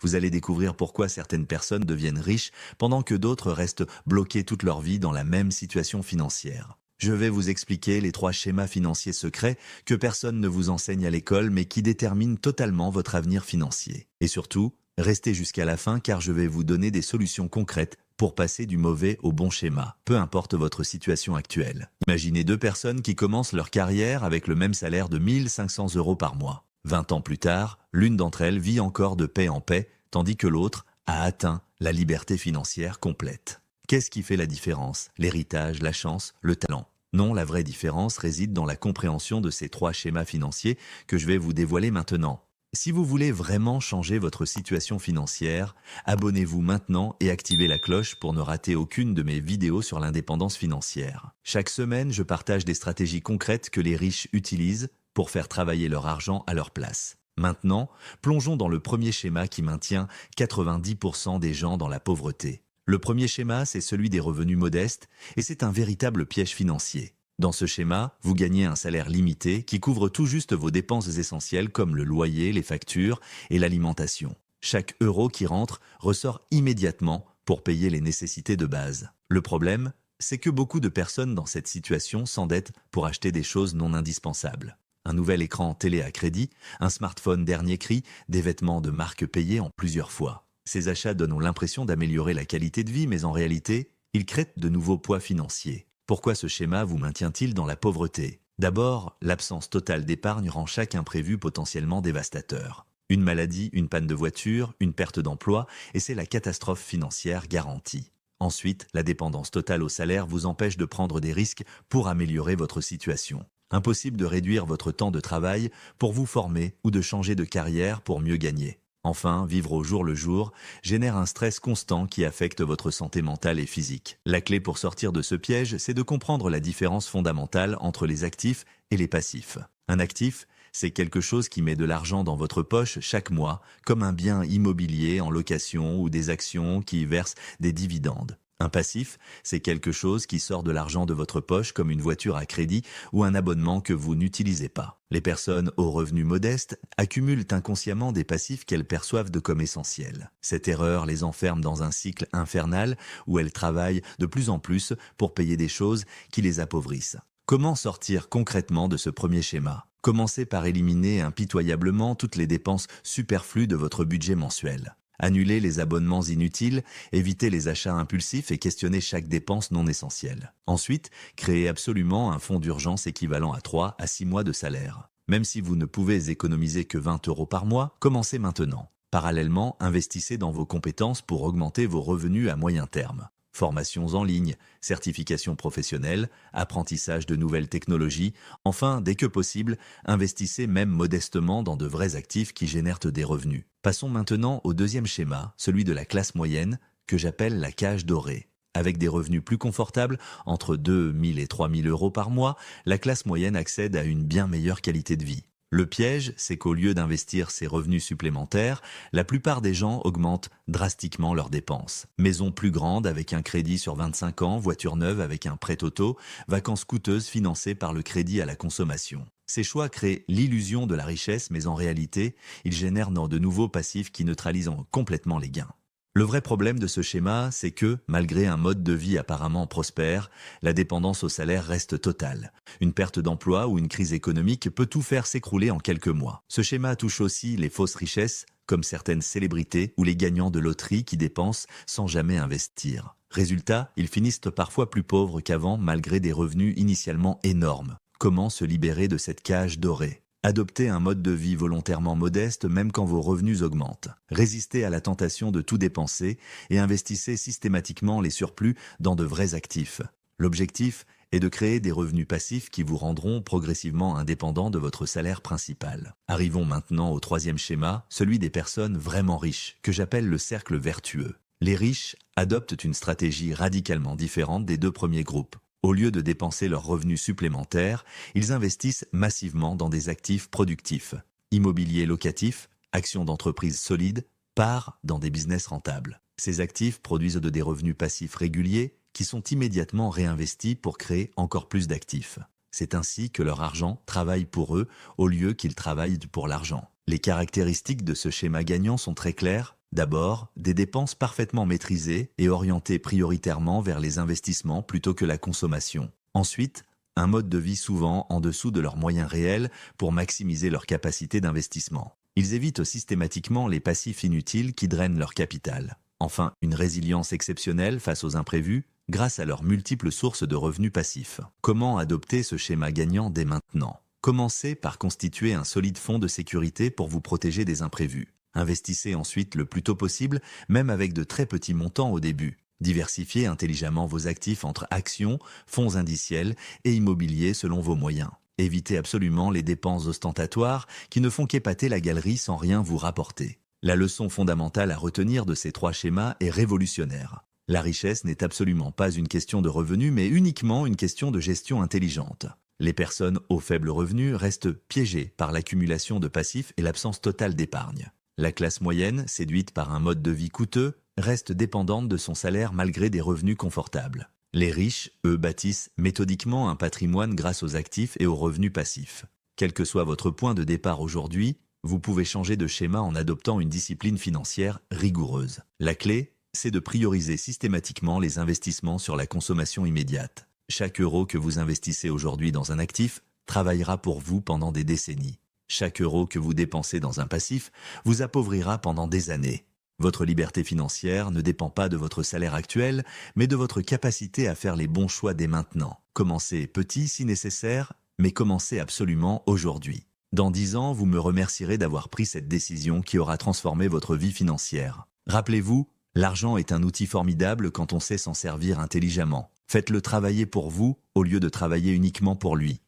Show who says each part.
Speaker 1: Vous allez découvrir pourquoi certaines personnes deviennent riches pendant que d'autres restent bloquées toute leur vie dans la même situation financière. Je vais vous expliquer les 3 schémas financiers secrets que personne ne vous enseigne à l'école mais qui déterminent totalement votre avenir financier. Et surtout, restez jusqu'à la fin car je vais vous donner des solutions concrètes pour passer du mauvais au bon schéma, peu importe votre situation actuelle. Imaginez 2 personnes qui commencent leur carrière avec le même salaire de 1500 € par mois. 20 ans plus tard, l'une d'entre elles vit encore de paix en paix, tandis que l'autre a atteint la liberté financière complète. Qu'est-ce qui fait la différence? L'héritage, la chance, le talent? Non, la vraie différence réside dans la compréhension de ces 3 schémas financiers que je vais vous dévoiler maintenant. Si vous voulez vraiment changer votre situation financière, abonnez-vous maintenant et activez la cloche pour ne rater aucune de mes vidéos sur l'indépendance financière. Chaque semaine, je partage des stratégies concrètes que les riches utilisent pour faire travailler leur argent à leur place. Maintenant, plongeons dans le premier schéma qui maintient 90% des gens dans la pauvreté. Le premier schéma, c'est celui des revenus modestes et c'est un véritable piège financier. Dans ce schéma, vous gagnez un salaire limité qui couvre tout juste vos dépenses essentielles comme le loyer, les factures et l'alimentation. Chaque euro qui rentre ressort immédiatement pour payer les nécessités de base. Le problème, c'est que beaucoup de personnes dans cette situation s'endettent pour acheter des choses non indispensables. Un nouvel écran télé à crédit, un smartphone dernier cri, des vêtements de marque payés en plusieurs fois. Ces achats donnent l'impression d'améliorer la qualité de vie, mais en réalité, ils créent de nouveaux poids financiers. Pourquoi ce schéma vous maintient-il dans la pauvreté? D'abord, l'absence totale d'épargne rend chaque imprévu potentiellement dévastateur. Une maladie, une panne de voiture, une perte d'emploi, et c'est la catastrophe financière garantie. Ensuite, la dépendance totale au salaire vous empêche de prendre des risques pour améliorer votre situation. Impossible de réduire votre temps de travail pour vous former ou de changer de carrière pour mieux gagner. Enfin, vivre au jour le jour génère un stress constant qui affecte votre santé mentale et physique. La clé pour sortir de ce piège, c'est de comprendre la différence fondamentale entre les actifs et les passifs. Un actif, c'est quelque chose qui met de l'argent dans votre poche chaque mois, comme un bien immobilier en location ou des actions qui versent des dividendes. Un passif, c'est quelque chose qui sort de l'argent de votre poche comme une voiture à crédit ou un abonnement que vous n'utilisez pas. Les personnes aux revenus modestes accumulent inconsciemment des passifs qu'elles perçoivent comme essentiels. Cette erreur les enferme dans un cycle infernal où elles travaillent de plus en plus pour payer des choses qui les appauvrissent. Comment sortir concrètement de ce premier schéma? Commencez par éliminer impitoyablement toutes les dépenses superflues de votre budget mensuel. Annulez les abonnements inutiles, évitez les achats impulsifs et questionnez chaque dépense non essentielle. Ensuite, créez absolument un fonds d'urgence équivalent à 3 à 6 mois de salaire. Même si vous ne pouvez économiser que 20 € par mois, commencez maintenant. Parallèlement, investissez dans vos compétences pour augmenter vos revenus à moyen terme. Formations en ligne, certifications professionnelles, apprentissage de nouvelles technologies, enfin, dès que possible, investissez même modestement dans de vrais actifs qui génèrent des revenus. Passons maintenant au deuxième schéma, celui de la classe moyenne, que j'appelle la cage dorée. Avec des revenus plus confortables, entre 2 000 et 3 000 € par mois, la classe moyenne accède à une bien meilleure qualité de vie. Le piège, c'est qu'au lieu d'investir ces revenus supplémentaires, la plupart des gens augmentent drastiquement leurs dépenses. Maison plus grande avec un crédit sur 25 ans, voiture neuve avec un prêt auto, vacances coûteuses financées par le crédit à la consommation. Ces choix créent l'illusion de la richesse, mais en réalité, ils génèrent de nouveaux passifs qui neutralisent complètement les gains. Le vrai problème de ce schéma, c'est que, malgré un mode de vie apparemment prospère, la dépendance au salaire reste totale. Une perte d'emploi ou une crise économique peut tout faire s'écrouler en quelques mois. Ce schéma touche aussi les fausses richesses, comme certaines célébrités ou les gagnants de loterie qui dépensent sans jamais investir. Résultat, ils finissent parfois plus pauvres qu'avant malgré des revenus initialement énormes. Comment se libérer de cette cage dorée ? Adoptez un mode de vie volontairement modeste même quand vos revenus augmentent. Résistez à la tentation de tout dépenser et investissez systématiquement les surplus dans de vrais actifs. L'objectif est de créer des revenus passifs qui vous rendront progressivement indépendants de votre salaire principal. Arrivons maintenant au troisième schéma, celui des personnes vraiment riches, que j'appelle le cercle vertueux. Les riches adoptent une stratégie radicalement différente des 2 premiers groupes. Au lieu de dépenser leurs revenus supplémentaires, ils investissent massivement dans des actifs productifs. Immobilier locatif, actions d'entreprises solides, parts dans des business rentables. Ces actifs produisent des revenus passifs réguliers qui sont immédiatement réinvestis pour créer encore plus d'actifs. C'est ainsi que leur argent travaille pour eux au lieu qu'ils travaillent pour l'argent. Les caractéristiques de ce schéma gagnant sont très claires. D'abord, des dépenses parfaitement maîtrisées et orientées prioritairement vers les investissements plutôt que la consommation. Ensuite, un mode de vie souvent en dessous de leurs moyens réels pour maximiser leur capacité d'investissement. Ils évitent systématiquement les passifs inutiles qui drainent leur capital. Enfin, une résilience exceptionnelle face aux imprévus grâce à leurs multiples sources de revenus passifs. Comment adopter ce schéma gagnant dès maintenant? Commencez par constituer un solide fonds de sécurité pour vous protéger des imprévus. Investissez ensuite le plus tôt possible, même avec de très petits montants au début. Diversifiez intelligemment vos actifs entre actions, fonds indiciels et immobiliers selon vos moyens. Évitez absolument les dépenses ostentatoires qui ne font qu'épater la galerie sans rien vous rapporter. La leçon fondamentale à retenir de ces trois schémas est révolutionnaire. La richesse n'est absolument pas une question de revenus, mais uniquement une question de gestion intelligente. Les personnes aux faibles revenus restent piégées par l'accumulation de passifs et l'absence totale d'épargne. La classe moyenne, séduite par un mode de vie coûteux, reste dépendante de son salaire malgré des revenus confortables. Les riches, eux, bâtissent méthodiquement un patrimoine grâce aux actifs et aux revenus passifs. Quel que soit votre point de départ aujourd'hui, vous pouvez changer de schéma en adoptant une discipline financière rigoureuse. La clé, c'est de prioriser systématiquement les investissements sur la consommation immédiate. Chaque euro que vous investissez aujourd'hui dans un actif travaillera pour vous pendant des décennies. Chaque euro que vous dépensez dans un passif vous appauvrira pendant des années. Votre liberté financière ne dépend pas de votre salaire actuel, mais de votre capacité à faire les bons choix dès maintenant. Commencez petit si nécessaire, mais commencez absolument aujourd'hui. Dans 10 ans, vous me remercierez d'avoir pris cette décision qui aura transformé votre vie financière. Rappelez-vous, l'argent est un outil formidable quand on sait s'en servir intelligemment. Faites-le travailler pour vous au lieu de travailler uniquement pour lui.